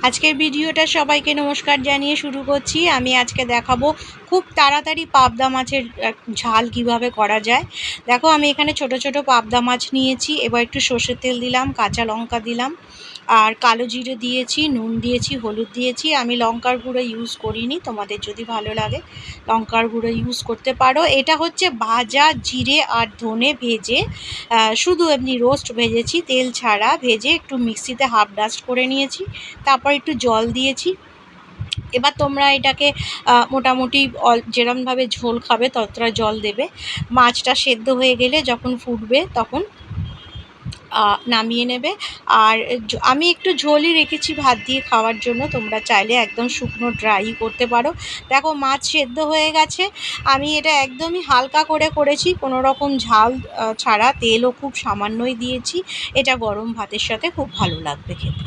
আজকের ভিডিওটা সবাইকে নমস্কার জানিয়ে শুরু করছি। আমি আজকে দেখাবো খুব তাড়াতাড়ি পাবদা মাছের ঝাল কিভাবে করা যায়। দেখো, আমি এখানে ছোট ছোট পাবদা মাছ নিয়েছি। এবার একটু সর্ষের তেল দিলাম, কাঁচা লঙ্কা দিলাম, আর কালো জিরে দিয়েছি, নুন দিয়েছি, হলুদ দিয়েছি। আমি লঙ্কার গুঁড়ো ইউজ করিনি, তোমাদের যদি ভালো লাগে লঙ্কার গুঁড়ো ইউজ করতে পারো। এটা হচ্ছে ভাজা জিরে আর ধনে ভেজে, শুধু এমনি রোস্ট ভেজেছি, তেল ছাড়া ভেজে একটু মিক্সিতে হাফ ডাস্ট করে নিয়েছি। তারপর একটু জল দিয়েছি। এবার তোমরা এটাকে মোটামুটি যেরমভাবে ঝোল খাবে ততটা জল দেবে। মাছটা সেদ্ধ হয়ে গেলে যখন ফুটবে তখন নামিয়ে নেবে। আর আমি একটু ঝোলই রেখেছি ভাত দিয়ে খাওয়ার জন্য, তোমরা চাইলে একদম শুকনো ড্রাই করতে পারো। দেখো, মাছ সেদ্ধ হয়ে গেছে। আমি এটা একদমই হালকা করে করেছি, কোনো রকম ঝাল ছাড়া, তেলও খুব সামান্যই দিয়েছি। এটা গরম ভাতের সাথে খুব ভালো লাগবে খেতে।